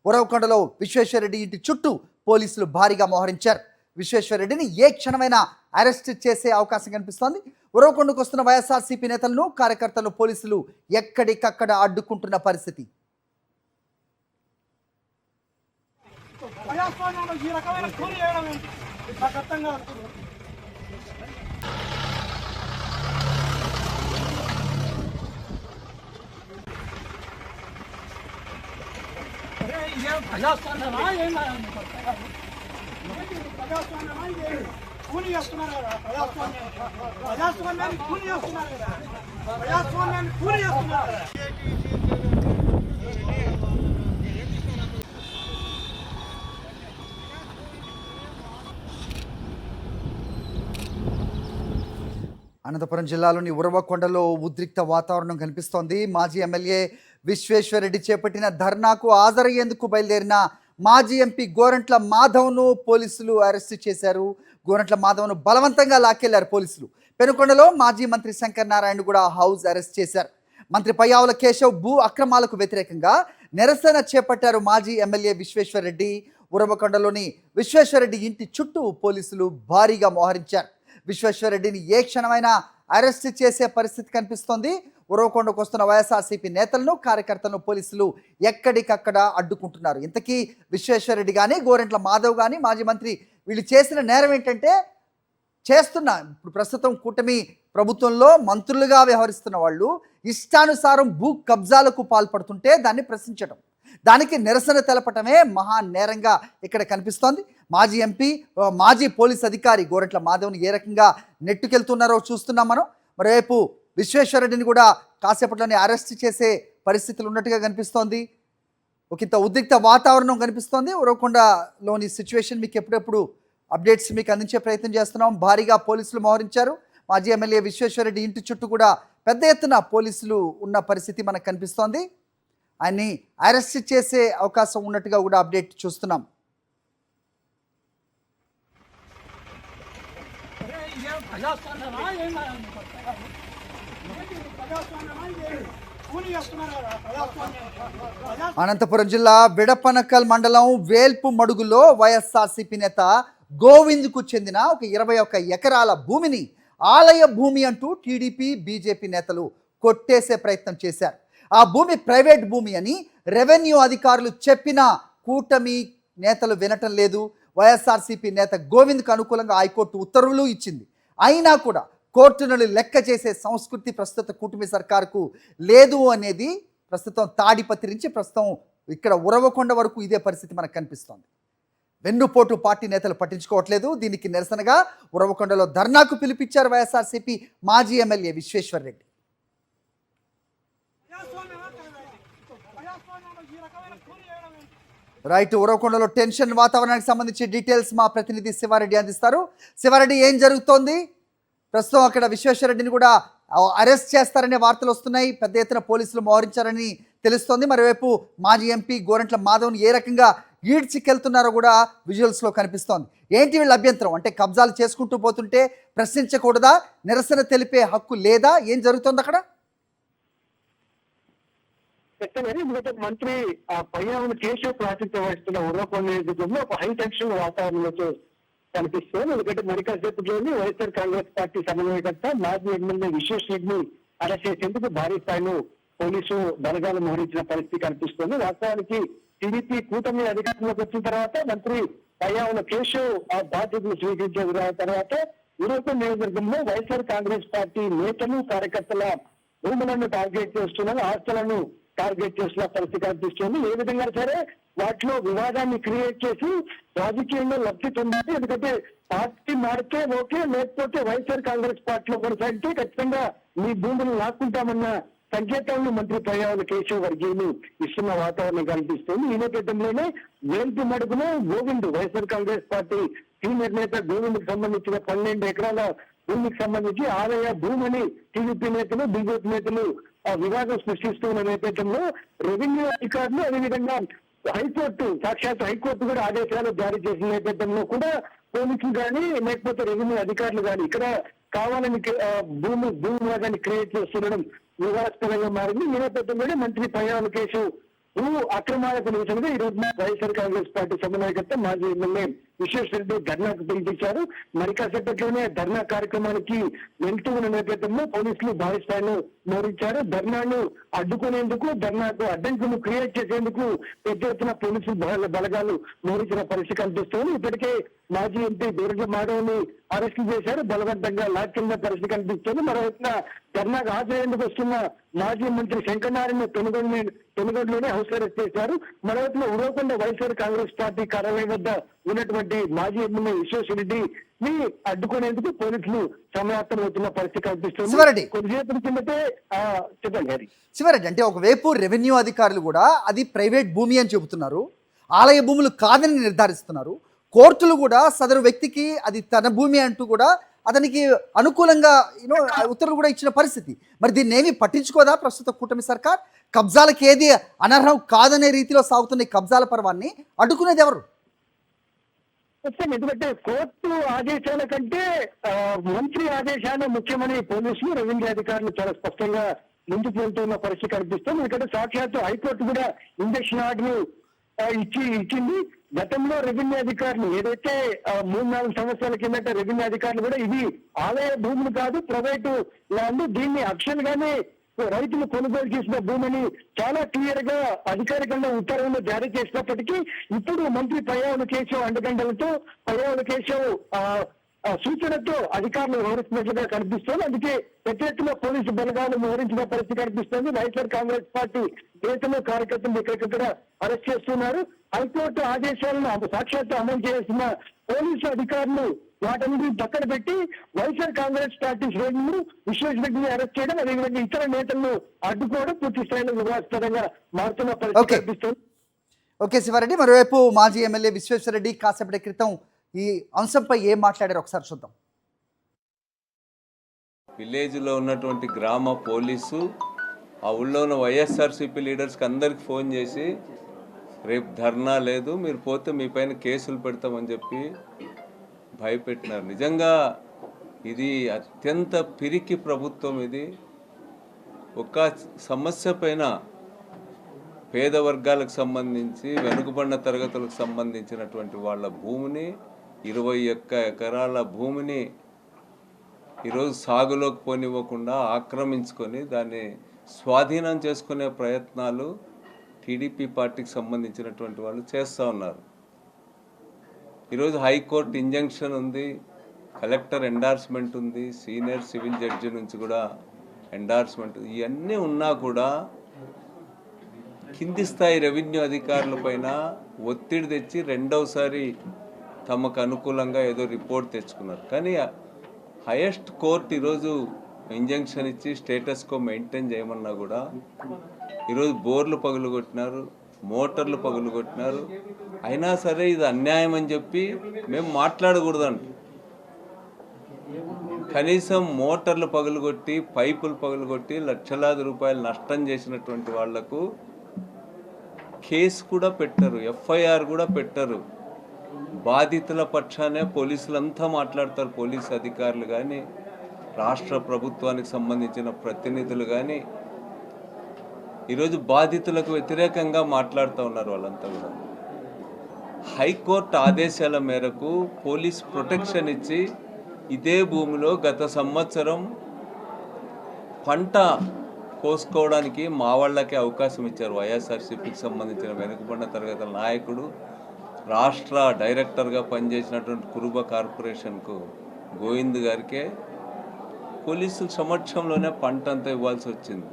ఉరవకొండలో విశ్వేశ్వరరెడ్డి ఇంటి చుట్టూ పోలీసులు భారీగా మోహరించారు. విశ్వేశ్వరరెడ్డిని ఏ క్షణమైనా అరెస్ట్ చేసే అవకాశం కనిపిస్తోంది. ఉరవకొండకు వస్తున్న వైఎస్ఆర్సీపీ నేతలను కార్యకర్తలను పోలీసులు ఎక్కడికక్కడ అడ్డుకుంటున్న పరిస్థితి. అనంతపురం జిల్లాలోని ఉరవకొండలో ఉద్రిక్త వాతావరణం కనిపిస్తోంది. మాజీ ఎమ్మెల్యే విశ్వేశ్వరరెడ్డి చేపట్టిన ధర్నాకు హాజరయ్యేందుకు బయలుదేరిన మాజీ ఎంపీ గోరంట్ల మాధవ్ను పోలీసులు అరెస్టు చేశారు. గోరంట్ల మాధవ్ను బలవంతంగా లాక్కెళ్లారు పోలీసులు. పెనుకొండలో మాజీ మంత్రి శంకర్ నారాయణ కూడా హౌస్ అరెస్ట్ చేశారు. మంత్రి పయ్యావుల కేశవ్ భూ అక్రమాలకు వ్యతిరేకంగా నిరసన చేపట్టారు. మాజీ ఎమ్మెల్యే విశ్వేశ్వరరెడ్డి ఉరవకొండలోని విశ్వేశ్వరరెడ్డి ఇంటి చుట్టూ పోలీసులు భారీగా మోహరించారు. విశ్వేశ్వరరెడ్డిని ఏ క్షణమైనా అరెస్ట్ చేసే పరిస్థితి కనిపిస్తోంది. ఉరవకొండకు వస్తున్న వైఎస్ఆర్సీపీ నేతలను కార్యకర్తలను పోలీసులు ఎక్కడికక్కడ అడ్డుకుంటున్నారు. ఇంతకీ విశ్వేశ్వరరెడ్డి కానీ గోరెంట్ల మాధవ్ కానీ మాజీ మంత్రి వీళ్ళు చేసిన నేరం ఏంటంటే ఇప్పుడు ప్రస్తుతం కూటమి ప్రభుత్వంలో మంత్రులుగా వ్యవహరిస్తున్న వాళ్ళు ఇష్టానుసారం భూ కబ్జాలకు పాల్పడుతుంటే దాన్ని ప్రశ్నించడం, దానికి నిరసన తెలపటమే మహా నేరంగా ఇక్కడ కనిపిస్తోంది. మాజీ ఎంపీ మాజీ పోలీస్ అధికారి గోరంట్ల మాధవ్ని ఏ రకంగా నెట్టుకెళ్తున్నారో చూస్తున్నాం మనం. మరోవైపు విశ్వేశ్వరరెడ్డిని కూడా కాసేపట్లోనే అరెస్ట్ చేసే పరిస్థితులు ఉన్నట్టుగా కనిపిస్తోంది. ఒకంత ఉద్రిక్త వాతావరణం కనిపిస్తోంది. ఉరవకొండలోని సిచ్యువేషన్ మీకు ఎప్పుడెప్పుడు అప్డేట్స్ మీకు అందించే ప్రయత్నం చేస్తున్నాం. భారీగా పోలీసులు మోహరించారు. మాజీ ఎమ్మెల్యే విశ్వేశ్వరరెడ్డి ఇంటి చుట్టూ కూడా పెద్ద ఎత్తున పోలీసులు ఉన్న పరిస్థితి మనకు కనిపిస్తోంది. ఆయన్ని అరెస్ట్ చేసే అవకాశం ఉన్నట్టుగా కూడా అప్డేట్ చూస్తున్నాం. అనంతపురం జిల్లా బిడపనకల్ మండలం వేల్పు మడుగులో వైఎస్ఆర్సీపీ నేత గోవింద్కు చెందిన ఒక 21 ఎకరాల భూమిని ఆలయ భూమి అంటూ టీడీపీ బీజేపీ నేతలు కొట్టేసే ప్రయత్నం చేశారు. ఆ భూమి ప్రైవేట్ భూమి అని రెవెన్యూ అధికారులు చెప్పినా కూటమి నేతలు వినటం లేదు. వైఎస్ఆర్సీపీ నేత గోవింద్కు అనుకూలంగా హైకోర్టు ఉత్తర్వులు ఇచ్చింది. అయినా కూడా కోర్టును లెక్క చేసే సంస్కృతి ప్రస్తుత కూటమి సర్కారుకు లేదు అనేది ప్రస్తుతం తాడిపత్రి నుంచి ప్రస్తుతం ఇక్కడ ఉరవకొండ వరకు ఇదే పరిస్థితి మనకు కనిపిస్తోంది. వెన్నుపోటు పార్టీ నేతలు పట్టించుకోవట్లేదు. దీనికి నిరసనగా ఉరవకొండలో ధర్నాకు పిలిపించారు వైఎస్ఆర్సీపీ మాజీ ఎమ్మెల్యే విశ్వేశ్వరరెడ్డి. రైట్, ఉరవకొండలో టెన్షన్ వాతావరణానికి సంబంధించి డీటెయిల్స్ మా ప్రతినిధి శివారెడ్డి అందిస్తారు. శివారెడ్డి, ఏం జరుగుతోంది? ప్రస్తుతం అక్కడ విశ్వేశ్వరరెడ్డిని కూడా అరెస్ట్ చేస్తారనే వార్తలు వస్తున్నాయి. పెద్ద ఎత్తున పోలీసులు మోహరించారని తెలుస్తోంది. మరోవైపు మాజీ ఎంపీ గోరంట్ల మాధవ్ని ఏ రకంగా ఈడ్చికెళ్తున్నారో కూడా విజువల్స్లో కనిపిస్తోంది. ఏంటి వీళ్ళ అభ్యంతరం? అంటే కబ్జాలు చేసుకుంటూ పోతుంటే ప్రశ్నించకూడదా? నిరసన తెలిపే హక్కు లేదా? ఏం జరుగుతోంది అక్కడ? ఎందుకంటే మంత్రి పయ్యావుల కేశవ్ ప్రాతినిధ్యం వహిస్తున్న ఉరవకొండ నియోజకవర్గంలో ఒక హై టెన్షన్ వాతావరణంలో కనిపిస్తుంది. ఎందుకంటే మరి కాసేపట్లోని వైఎస్ఆర్ కాంగ్రెస్ పార్టీ సమన్వయకర్త మాజీ ఎమ్మెల్యే విశ్వేశ్వరరెడ్డిని అరెస్ట్ చేసేందుకు భారీ స్థాయిలో పోలీసు బలగాలు మోహరించిన పరిస్థితి కనిపిస్తుంది. వాస్తవానికి టీడీపీ కూటమి అధికారంలోకి వచ్చిన తర్వాత మంత్రి పయ్యావుల కేశవ్ ఆ బాధ్యతలు స్వీకరించిన తర్వాత ఉరవకొండ నియోజకవర్గంలో వైఎస్ఆర్ కాంగ్రెస్ పార్టీ నేతలు కార్యకర్తల భూములను టార్గెట్ చేస్తున్నారు, ఆస్తులను టార్గెట్ చేస్తున్న పరిస్థితి కనిపిస్తుంది. ఏ విధంగా సరే వాటిలో వివాదాన్ని క్రియేట్ చేసి రాజకీయంలో లబ్ధి పొందాలి. ఎందుకంటే పార్టీ మారితే ఓకే, లేకపోతే వైఎస్ఆర్ కాంగ్రెస్ పార్టీలో కొనసాగితే ఖచ్చితంగా మీ భూములు లాక్కుంటామన్న సంకేతాలను మంత్రి పయ్యావుల కేశవ్ వర్గీయులు ఇస్తున్న వాతావరణం కనిపిస్తుంది. ఈ నేపథ్యంలోనే వేల్పు మడుగులో గోవింద్ వైఎస్ఆర్ కాంగ్రెస్ పార్టీ సీనియర్ నేత గోవింద్కి సంబంధించిన 12 ఎకరాల భూమికి సంబంధించి ఆలయ భూమిని టీడీపీ నేతలు బీజేపీ నేతలు వివాదం సృష్టిస్తున్న నేపథ్యంలో రెవెన్యూ అధికారులు అదేవిధంగా హైకోర్టు సాక్షాత్ హైకోర్టు కూడా ఆదేశాలు జారీ చేసిన నేపథ్యంలో కూడా పోలీసులు కానీ లేకపోతే రెవెన్యూ అధికారులు కానీ ఇక్కడ కావాలని భూమి వివాదాన్ని క్రియేట్ చేస్తుండడం వివాదాస్పదంగా మారింది. ఈ నేపథ్యంలోనే మంత్రి పయ్యావుల కేశవ్ భూ అక్రమాలకు నిరసనగా ఈ రోజు వైఎస్ఆర్ కాంగ్రెస్ పార్టీ సమన్వయకర్త మాజీ ఎమ్మెల్యే విశ్వేశ్వరరెడ్డి ధర్నాకు పిలిపించారు. మరి కాసేపట్లోనే ధర్నా కార్యక్రమానికి వెళ్తూ ఉన్న నేపథ్యంలో పోలీసులు భారీ స్థాయిలో మోహరించారు. ధర్నాను అడ్డుకునేందుకు, ధర్నాకు అడ్డంకులు క్రియేట్ చేసేందుకు పెద్ద ఎత్తున పోలీసు బలగాలు మోహరించిన పరిస్థితి కనిపిస్తోంది. ఇప్పటికే మాజీ ఎంపీ దూరగ మాధవ్ని అరెస్టు చేశారు. బలవంతంగా లాక్కిన పరిస్థితి కనిపిస్తోంది. మరోవైపున ధర్నాకు హాజరయ్యేందుకు వస్తున్న మాజీ మంత్రి శంకరనారాయణ పెనుగొండలోనే హౌస్ అరెస్ట్ చేశారు. మరోవైపున ఉరవకొండ వైఎస్ఆర్ కాంగ్రెస్ పార్టీ కార్యాలయం వద్ద ఉన్నటువంటి మాజీ ఎమ్మెల్యే విశ్వేశ్వరరెడ్డిని అడ్డుకునేందుకు పోలీసులు సమాయత్తమవుతున్న పరిస్థితి కనిపిస్తుంది. శివారెడ్డి, కొద్దిసేపటి కిందటే చెప్పండి గారి శివారెడ్డి, అంటే ఒకవైపు రెవెన్యూ అధికారులు కూడా అది ప్రైవేట్ భూమి అని చెబుతున్నారు, ఆలయ భూములు కాదని నిర్ధారిస్తున్నారు. కోర్టులు కూడా సదరు వ్యక్తికి అది తన భూమి అంటూ కూడా అతనికి అనుకూలంగా ఉత్తర్వులు కూడా ఇచ్చిన పరిస్థితి. మరి దీన్ని ఏమి పట్టించుకోదా ప్రస్తుత కూటమి సర్కార్? కబ్జాలకు ఏది అనర్హం కాదనే రీతిలో సాగుతున్న ఈ కబ్జాల పర్వాన్ని అడ్డుకునేది ఎవరు? ఎందుకంటే కోర్టు ఆదేశాల కంటే మంత్రి ఆదేశాలు ముఖ్యమని పోలీసులు, రెవెన్యూ అధికారులు చాలా స్పష్టంగా ముందుకు వెళ్తున్న పరిస్థితి కనిపిస్తుంది. ఎందుకంటే సాక్షాత్తు హైకోర్టు కూడా ఇంజక్షన్ ఆర్డర్ ఇచ్చింది. గతంలో రెవెన్యూ అధికారులు ఏదైతే 3-4 సంవత్సరాల కిందట రెవెన్యూ అధికారులు కూడా ఇది ఆలయ భూములు కాదు, ప్రైవేటు ల్యాండ్, దీన్ని అక్షరాలుగానే రైతులు కొనుగోలు చేసిన భూమిని చాలా క్లియర్ గా అధికారికంగా ఉత్తర్వులు జారీ చేసినప్పటికీ ఇప్పుడు మంత్రి పయ్యావుల కేశవ్ అండగండలతో, పయ్యావుల కేశవ్ సూచనతో అధికారులు వ్యవహరిస్తున్నట్లుగా కనిపిస్తోంది. అందుకే పెద్ద ఎత్తున పోలీసు బలగాలు వ్యవహరించిన పరిస్థితి కనిపిస్తోంది. వైఎస్ఆర్ కాంగ్రెస్ పార్టీ నేతలు, కార్యకర్తలు ఇక్కడిక్కడ అరెస్ట్ చేస్తున్నారు. హైకోర్టు ఆదేశాలను సాక్షాత్తు అమలు చేస్తున్న పోలీసు అధికారులు వాటన్ని పక్కన పెట్టి వైఎస్ఆర్ కాంగ్రెస్ పార్టీ శ్రేణులు విశ్వేశ్వరరెడ్డిని అరెస్ట్ చేయడం, అదేవిధంగా ఇతర నేతలను అడ్డుకోవడం పూర్తి స్థాయిలో వివాదాస్పదంగా మారుతున్న పరిస్థితి కనిపిస్తోంది. ఓకే శివారెడ్డి, మరోవైపు మాజీ ఎమ్మెల్యే విశ్వేశ్వరరెడ్డి కాసేపటి క్రితం ఈ అంశంపై ఏం మాట్లాడారు ఒకసారి చూద్దాం. విలేజ్లో ఉన్నటువంటి గ్రామ పోలీసు ఆ ఊళ్ళో ఉన్న వైఎస్ఆర్సీపీ లీడర్స్కి అందరికి ఫోన్ చేసి రేపు ధర్నా లేదు, మీరు పోతే మీ పైన కేసులు పెడతామని చెప్పి భయపెట్టినారు. నిజంగా ఇది అత్యంత పిరికి ప్రభుత్వం. ఇది ఒక సమస్య పైన పేద వర్గాలకు సంబంధించి, వెనుకబడిన తరగతులకు సంబంధించినటువంటి వాళ్ళ భూమిని, 21 ఎకరాల భూమిని ఈరోజు సాగులోకి పోనివ్వకుండా ఆక్రమించుకొని దాన్ని స్వాధీనం చేసుకునే ప్రయత్నాలు టీడీపీ పార్టీకి సంబంధించినటువంటి వాళ్ళు చేస్తూ ఉన్నారు. ఈరోజు హైకోర్టు ఇంజంక్షన్ ఉంది, కలెక్టర్ ఎండార్స్మెంట్ ఉంది, సీనియర్ సివిల్ జడ్జి నుంచి కూడా ఎండార్స్మెంట్, ఇవన్నీ ఉన్నా కూడా కింది స్థాయి రెవెన్యూ అధికారుల పైన ఒత్తిడి తెచ్చి రెండవసారి తమకు అనుకూలంగా ఏదో రిపోర్ట్ తెచ్చుకున్నారు. కానీ హైయెస్ట్ కోర్టు ఈరోజు ఇంజంక్షన్ ఇచ్చి స్టేటస్కో మెయింటైన్ చేయమన్నా కూడా ఈరోజు బోర్లు పగులుగొట్టినారు, మోటార్లు పగులుగొట్టినారు. అయినా సరే ఇది అన్యాయం అని చెప్పి మేము మాట్లాడకూడదంట. కనీసం మోటార్లు పగులుగొట్టి, పైపులు పగులుగొట్టి లక్షలాది రూపాయలు నష్టం చేసినటువంటి వాళ్లకు కేసు కూడా పెట్టరు, ఎఫ్ఐఆర్ కూడా పెట్టరు. బాధితుల పక్షానే పోలీసులంతా మాట్లాడతారు. పోలీసు అధికారులు కానీ, రాష్ట్ర ప్రభుత్వానికి సంబంధించిన ప్రతినిధులు కానీ ఈరోజు బాధితులకు వ్యతిరేకంగా మాట్లాడుతూ ఉన్నారు వాళ్ళంతా కూడా. హైకోర్టు ఆదేశాల మేరకు పోలీస్ ప్రొటెక్షన్ ఇచ్చి ఇదే భూమిలో గత సంవత్సరం పంట కోసుకోవడానికి మా వాళ్ళకే అవకాశం ఇచ్చారు. వైఎస్ఆర్సీపీకి సంబంధించిన వెనుకబడిన తరగతుల నాయకుడు, రాష్ట్ర డైరెక్టర్గా పనిచేసినటువంటి కురుబ కార్పొరేషన్కు గోవింద్ గారికే పోలీసుల సమక్షంలోనే పంట అంతా ఇవ్వాల్సి వచ్చింది.